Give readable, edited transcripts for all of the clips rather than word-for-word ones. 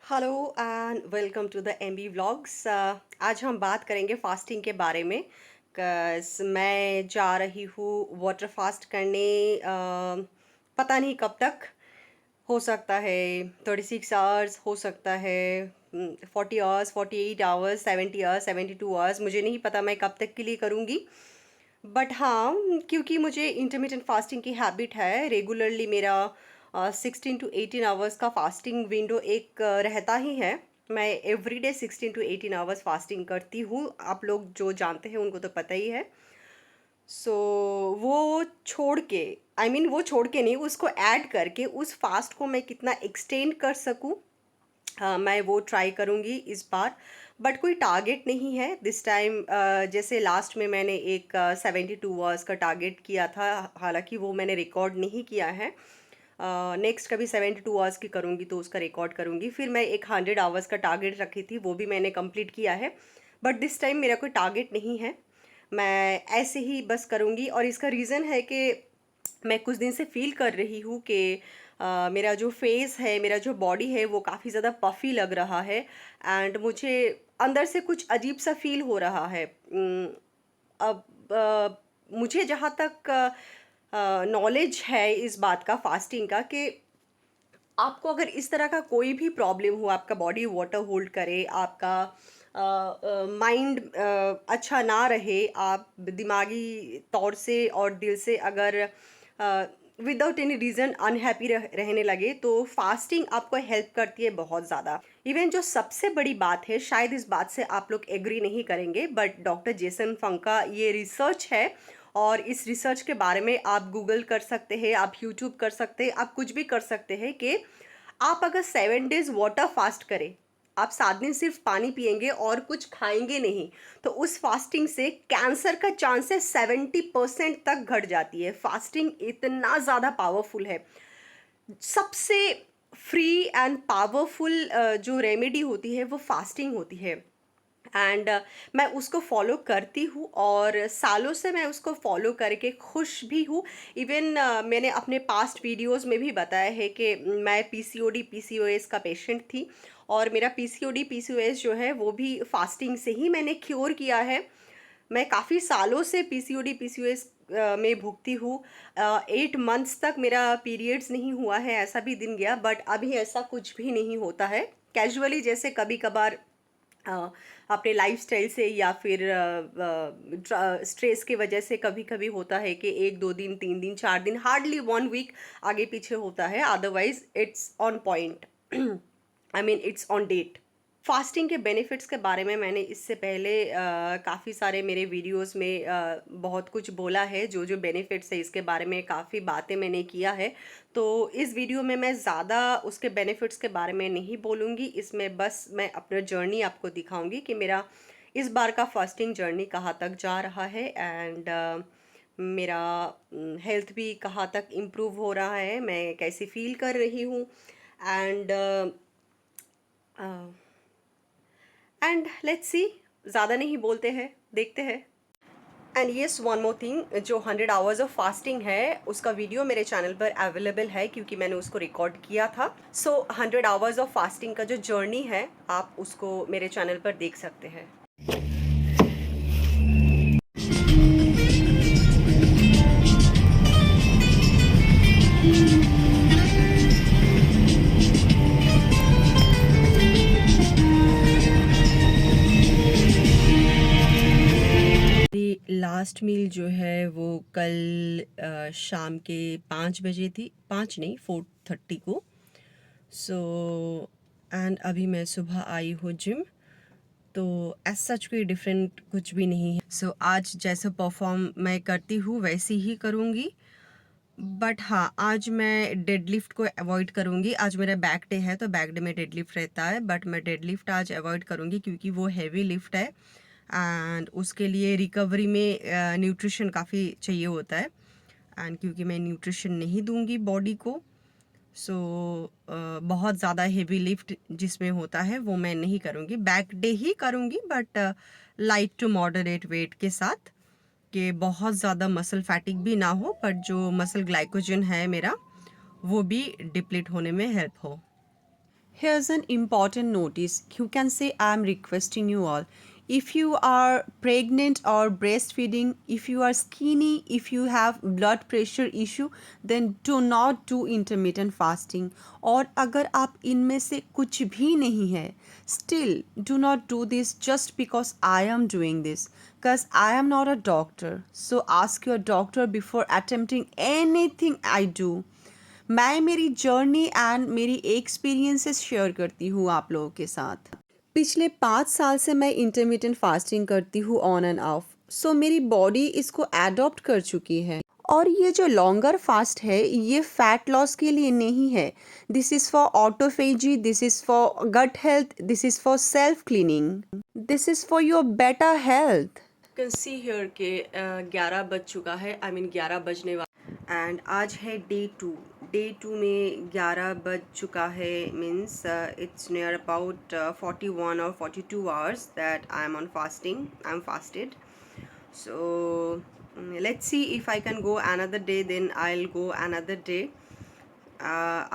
Hello and welcome to the M B vlogs. आज हम बात करेंगे फास्टिंग के बारे में। कस मैं जा रही हूँ वाटर फास्ट करने। पता नहीं कब तक। हो सकता है 36 आवर्स, हो सकता है 40 आवर्स, 48 आवर्स, 70 आवर्स, 72 आवर्स। मुझे नहीं पता मैं कब तक के लिए करूँगी। बट हाँ, क्योंकि मुझे इंटरमीडियंट फास्टिंग की हैबिट है, रेगुलरली मेरा 16 to 18 आवर्स का फास्टिंग विंडो एक रहता ही है। मैं एवरीडे 16 to 18 आवर्स फास्टिंग करती हूँ। आप लोग जो जानते हैं उनको तो पता ही है। सो वो छोड़ के, वो छोड़ के नहीं, उसको ऐड करके उस फास्ट को मैं कितना एक्सटेंड कर सकूँ, मैं वो ट्राई करूँगी इस बार। बट कोई टारगेट नहीं है दिस टाइम। जैसे लास्ट में मैंने एक 72 आवर्स का टारगेट किया था, हालांकि वो मैंने रिकॉर्ड नहीं किया है। नेक्स्ट कभी 72 आवर्स की करूँगी तो उसका रिकॉर्ड करूँगी। फिर मैं एक 100 आवर्स का टारगेट रखी थी, वो भी मैंने कंप्लीट किया है। बट दिस टाइम मेरा कोई टारगेट नहीं है, मैं ऐसे ही बस करूँगी। और इसका रीज़न है कि मैं कुछ दिन से फील कर रही हूँ कि मेरा जो फेस है, मेरा जो बॉडी है, वो काफ़ी ज़्यादा पफ़ी लग रहा है। एंड मुझे अंदर से कुछ अजीब सा फील हो रहा है। अब मुझे जहाँ तक नॉलेज है इस बात का, फास्टिंग का, कि आपको अगर इस तरह का कोई भी प्रॉब्लम हो, आपका बॉडी वाटर होल्ड करे, आपका माइंड अच्छा ना रहे, आप दिमागी तौर से और दिल से अगर विदाउट एनी रीज़न अनहैप्पी रहने लगे, तो फास्टिंग आपको हेल्प करती है बहुत ज़्यादा। इवन जो सबसे बड़ी बात है, शायद इस बात से आप लोग एग्री नहीं करेंगे, बट डॉक्टर जेसन फंक का ये रिसर्च है। और इस रिसर्च के बारे में आप गूगल कर सकते हैं, आप यूट्यूब कर सकते हैं, आप कुछ भी कर सकते हैं कि आप अगर 7 डेज वाटर फास्ट करें, आप 7 दिन सिर्फ पानी पिएंगे और कुछ खाएंगे नहीं, तो उस फास्टिंग से कैंसर का चांसेस 70% तक घट जाती है। फास्टिंग इतना ज़्यादा पावरफुल है। सबसे फ्री एंड पावरफुल जो रेमेडी होती है वो फास्टिंग होती है। एंड मैं उसको फॉलो करती हूँ और सालों से मैं उसको फॉलो करके खुश भी हूँ। इवन मैंने अपने पास्ट वीडियोस में भी बताया है कि मैं पीसीओडी पीसीओएस का पेशेंट थी, और मेरा पीसीओडी पीसीओएस जो है वो भी फास्टिंग से ही मैंने क्योर किया है। मैं काफ़ी सालों से पीसीओडी पीसीओएस में भुगती हूँ। 8 मंथ्स तक मेरा पीरियड्स नहीं हुआ है, ऐसा भी दिन गया, बट अभी ऐसा कुछ भी नहीं होता है। कैजुअली जैसे कभी कभार अपने लाइफस्टाइल से या फिर स्ट्रेस की वजह से कभी कभी होता है कि 1 2 दिन, 3 दिन, 4 दिन, हार्डली 1 वीक आगे पीछे होता है, otherwise it's on point. It's on date. Fasting के बेनिफिट्स के बारे में मैंने इससे पहले काफ़ी सारे मेरे वीडियोस में बहुत कुछ बोला है। जो जो बेनिफिट्स है इसके बारे में काफ़ी बातें मैंने किया है। तो इस वीडियो में मैं ज़्यादा उसके बेनिफिट्स के बारे में नहीं बोलूँगी। इसमें बस मैं अपना जर्नी आपको दिखाऊंगी कि मेरा इस बार का फास्टिंग जर्नी कहाँ तक जा रहा है, एंड मेरा हेल्थ भी कहाँ तक इम्प्रूव हो रहा है, मैं कैसे फील कर रही हूँ। एंड एंड लेट्स सी, ज़्यादा नहीं बोलते हैं, देखते हैं। And yes, one more thing, जो 100 आवर्स ऑफ फास्टिंग है उसका वीडियो मेरे चैनल पर अवेलेबल है, क्योंकि मैंने उसको रिकॉर्ड किया था। सो 100 आवर्स ऑफ फास्टिंग का जो जर्नी है, आप उसको मेरे चैनल पर देख सकते हैं। लास्ट मील जो है वो कल शाम के 5 बजे थी, 5 नहीं, 4:30 को। सो एंड अभी मैं सुबह आई हूँ जिम, तो एज सच कोई डिफरेंट कुछ भी नहीं है। सो आज जैसा परफॉर्म मैं करती हूँ वैसे ही करूँगी। बट हाँ, आज मैं डेडलिफ्ट को अवॉइड करूँगी। आज मेरा बैक डे है, तो बैक डे में डेडलिफ्ट रहता है, बट मैं डेडलिफ्ट आज अवॉइड करूँगी क्योंकि वो हैवी लिफ्ट है एंड उसके लिए रिकवरी में न्यूट्रिशन काफ़ी चाहिए होता है। एंड क्योंकि मैं न्यूट्रिशन नहीं दूंगी बॉडी को, सो बहुत ज़्यादा हेवी लिफ्ट जिसमें होता है वो मैं नहीं करूँगी। बैक डे ही करूँगी, but light to moderate weight के साथ, कि बहुत ज़्यादा मसल फैटिक भी ना हो, बट जो मसल ग्लाइकोजन है मेरा वो भी डिप्लीट होने में हेल्प हो। Here's an important notice. You can say, I'm requesting you all. If you are pregnant or breastfeeding, if you are skinny, if you have blood pressure issue, then do not do intermittent fasting. और अगर आप इनमें से कुछ भी नहीं है, still do not do this just because I am doing this. Because I am not a doctor. So ask your doctor before attempting anything I do. मैं मेरी जर्नी एंड मेरी एक्सपीरियंसेस शेयर करती हूँ आप लोगों के साथ। पिछले 5 साल से मैं इंटरमिटेंट फास्टिंग करती हूँ ऑन एंड ऑफ, सो मेरी बॉडी इसको एडॉप्ट कर चुकी है। और ये जो लॉन्गर फास्ट है ये फैट लॉस के लिए नहीं है। This is for autophagy, this is for gut health, this is for self cleaning, this is for your better health. Can see here के 11 बज चुका है, आई मीन 11 बजने वाला, एंड आज है डे टू में 11 बज चुका है, मीन्स इट्स नियर अबाउट 41 और 42 hours that I am on fasting, I am fasted. So let's see if I can go another day, then I'll go another day.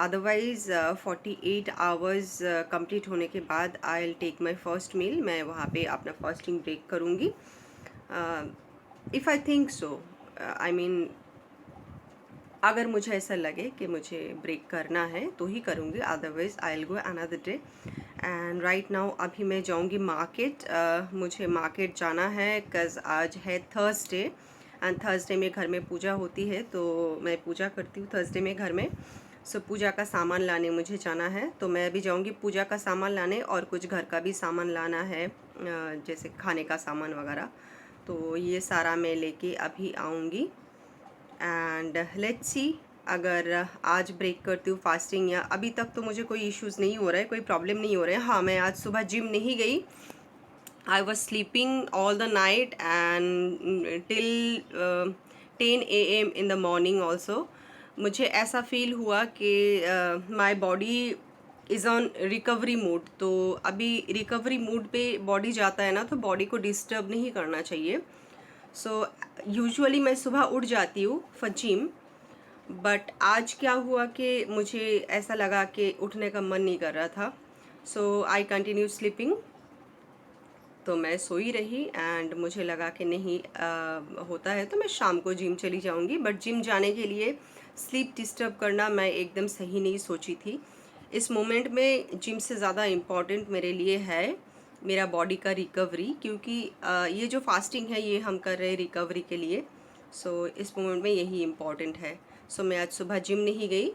Otherwise 48 hours complete होने के बाद I'll take my first meal. मैं वहाँ पे अपना fasting break करूँगी. If I think so, I mean अगर मुझे ऐसा लगे कि मुझे ब्रेक करना है तो ही करूँगी, otherwise I will go another day. And right now अभी मैं जाऊँगी मार्केट. मुझे मार्केट जाना है बिकॉज़ आज है थर्सडे, एंड थर्सडे में घर में पूजा होती है, तो मैं पूजा करती हूँ थर्सडे में घर में. सो पूजा का सामान लाने मुझे जाना है, तो मैं अभी जाऊँगी पूजा का सामान लाने, और कुछ घर का भी सामान लाना है, जैसे खाने का सामान वगैरह. तो ये सारा मैं लेके अभी आऊँगी. एंड लेट्स सी अगर आज ब्रेक करती हूँ फास्टिंग, या अभी तक तो मुझे कोई इश्यूज़ नहीं हो रहा है, कोई प्रॉब्लम नहीं हो रहा है. हाँ, मैं आज सुबह जिम नहीं गई. I was sleeping all the night and till 10 AM in the morning also. मुझे ऐसा फील हुआ कि my body is on recovery mood. तो अभी रिकवरी मूड पे बॉडी जाता है ना, तो बॉडी को डिस्टर्ब नहीं करना चाहिए. सो यूजुअली मैं सुबह उठ जाती हूँ फॉर जिम, बट आज क्या हुआ कि मुझे ऐसा लगा कि उठने का मन नहीं कर रहा था. सो आई कंटिन्यू स्लीपिंग. तो मैं सोई रही, एंड मुझे लगा कि नहीं होता है तो मैं शाम को जिम चली जाऊंगी. बट जिम जाने के लिए स्लीप डिस्टर्ब करना मैं एकदम सही नहीं सोची थी. इस मोमेंट में जिम से ज़्यादा इम्पॉर्टेंट मेरे लिए है मेरा बॉडी का रिकवरी, क्योंकि ये जो फास्टिंग है ये हम कर रहे हैं रिकवरी के लिए. सो इस मोमेंट में यही इम्पॉर्टेंट है. सो मैं आज सुबह जिम नहीं गई.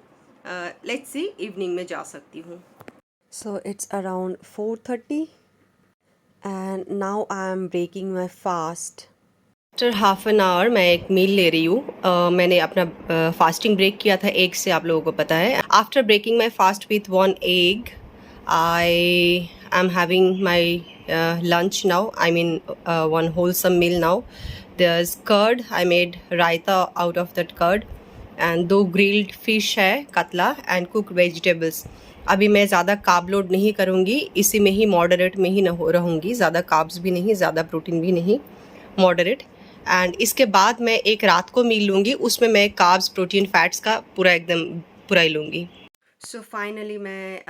लेट्स सी इवनिंग में जा सकती हूँ. So it's around 4:30 and now I am breaking my fast. After half an hour मैं एक मील ले रही हूँ. मैंने अपना फास्टिंग ब्रेक किया था एग से, आप लोगों को पता है. After breaking my fast with 1 egg, I am having my lunch now. I mean one wholesome meal now. There's curd. I made raita out of that curd, and 2 grilled fish है कतला, and cooked vegetables. अभी मैं ज़्यादा carb load नहीं करूँगी, इसी में ही moderate में ही रहूँगी. ज़्यादा कार्ब्स भी नहीं, ज़्यादा प्रोटीन भी नहीं, मॉडरेट. एंड इसके बाद मैं एक रात को मील लूँगी, उसमें मैं कार्ब्स प्रोटीन फैट्स का पूरा एकदम पूरा ही लूँगी. सो फाइनली मैं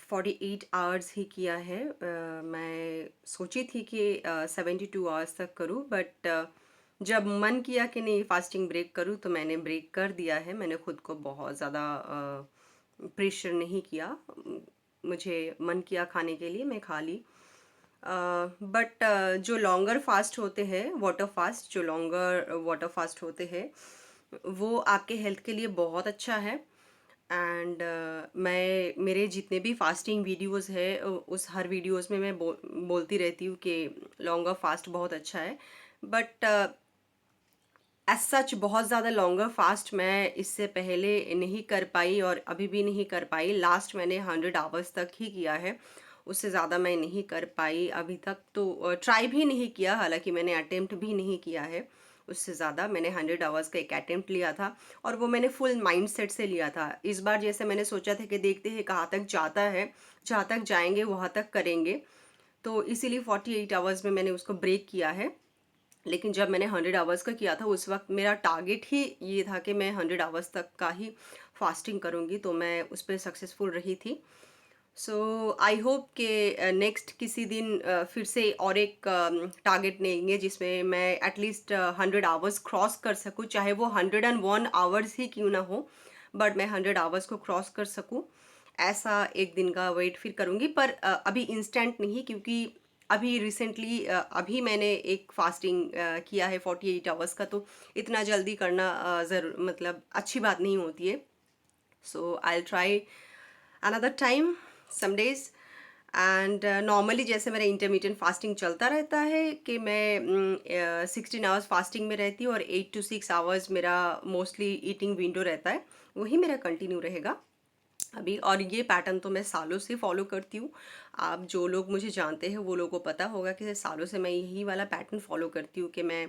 48 आवर्स ही किया है. मैं सोची थी कि 72 आवर्स तक करूँ, बट जब मन किया कि नहीं फास्टिंग ब्रेक करूँ तो मैंने ब्रेक कर दिया है. मैंने खुद को बहुत ज़्यादा प्रेशर नहीं किया. मुझे मन किया खाने के लिए, मैं खा ली. बट जो लॉन्गर फास्ट होते हैं, वाटर फास्ट, जो लॉन्गर वाटर फास्ट होते हैं वो आपके हेल्थ के लिए बहुत अच्छा है. एंड मैं मेरे जितने भी फास्टिंग वीडियोस है उस हर वीडियोस में मैं बोलती रहती हूँ कि लॉन्गर फास्ट बहुत अच्छा है. बट एज सच बहुत ज़्यादा लॉन्गर फास्ट मैं इससे पहले नहीं कर पाई, और अभी भी नहीं कर पाई. लास्ट मैंने 100 आवर्स तक ही किया है, उससे ज़्यादा मैं नहीं कर पाई अभी तक. तो ट्राई भी नहीं किया, हालांकि मैंने अटेम्प्ट भी नहीं किया है उससे ज़्यादा. मैंने 100 आवर्स का एक अटेम्प्ट लिया था, और वो मैंने फुल माइंड सेट से लिया था. इस बार जैसे मैंने सोचा था कि देखते हैं कहाँ तक जाता है, जहाँ तक जाएंगे वहाँ तक करेंगे. तो इसीलिए 48 आवर्स में मैंने उसको ब्रेक किया है. लेकिन जब मैंने 100 आवर्स का किया था उस वक्त मेरा टारगेट ही ये था कि मैं 100 आवर्स तक का ही फास्टिंग करूँगी, तो मैं उस पर सक्सेसफुल रही थी. सो आई होप कि नेक्स्ट किसी दिन फिर से और एक टारगेट लेंगे जिसमें मैं एटलीस्ट 100 आवर्स क्रॉस कर सकूं, चाहे वो 101 आवर्स ही क्यों ना हो, बट मैं 100 आवर्स को क्रॉस कर सकूं। ऐसा एक दिन का वेट फिर करूंगी, पर अभी इंस्टेंट नहीं, क्योंकि अभी रिसेंटली अभी मैंने एक फास्टिंग किया है 48 आवर्स का, तो इतना जल्दी करना ज़रूर मतलब अच्छी बात नहीं होती है। So I try another time some days. And normally जैसे मेरा इंटरमीडियंट फास्टिंग चलता रहता है कि मैं 16 आवर्स फास्टिंग में रहती हूँ और 8 to 6 आवर्स मेरा मोस्टली ईटिंग विंडो रहता है, वही मेरा कंटिन्यू रहेगा अभी। और ये पैटर्न तो मैं सालों से फॉलो करती हूँ। आप जो लोग मुझे जानते हैं वो लोगों को पता होगा कि सालों से मैं यही वाला पैटर्न फॉलो करती हूँ कि मैं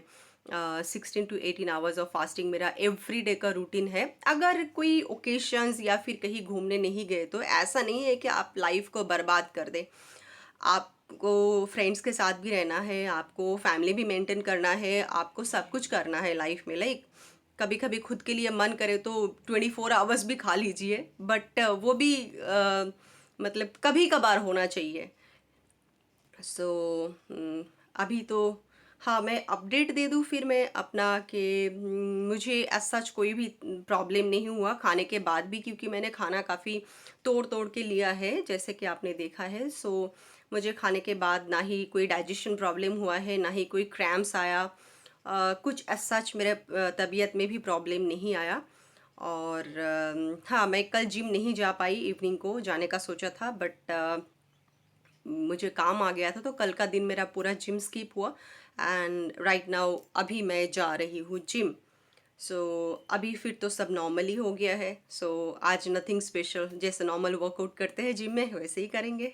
16 to 18 आवर्स ऑफ फास्टिंग मेरा एवरी डे का रूटीन है। अगर कोई ओकेशंस या फिर कहीं घूमने नहीं गए तो ऐसा नहीं है कि आप लाइफ को बर्बाद कर दें। आपको फ्रेंड्स के साथ भी रहना है, आपको फैमिली भी मेंटेन करना है, आपको सब कुछ करना है लाइफ में। लाइक कभी कभी खुद के लिए मन करे तो 24 आवर्स भी खा लीजिए, बट वो भी मतलब कभी कभार होना चाहिए। सो अभी तो हाँ, मैं अपडेट दे दूँ फिर मैं अपना कि मुझे एज सच कोई भी प्रॉब्लम नहीं हुआ खाने के बाद भी, क्योंकि मैंने खाना काफ़ी तोड़ तोड़ के लिया है जैसे कि आपने देखा है। सो मुझे खाने के बाद ना ही कोई डाइजेशन प्रॉब्लम हुआ है, ना ही कोई क्रैम्प्स आया, कुछ एज सच मेरे तबीयत में भी प्रॉब्लम नहीं आया। और हाँ, मैं कल जिम नहीं जा पाई, इवनिंग को जाने का सोचा था, बट मुझे काम आ गया था, तो कल का दिन मेरा पूरा जिम स्किप हुआ। एंड राइट नाउ अभी मैं जा रही हूँ जिम। सो अभी फिर तो सब नॉर्मल ही हो गया है। सो आज नथिंग स्पेशल, जैसे नॉर्मल वर्कआउट करते हैं जिम में वैसे ही करेंगे।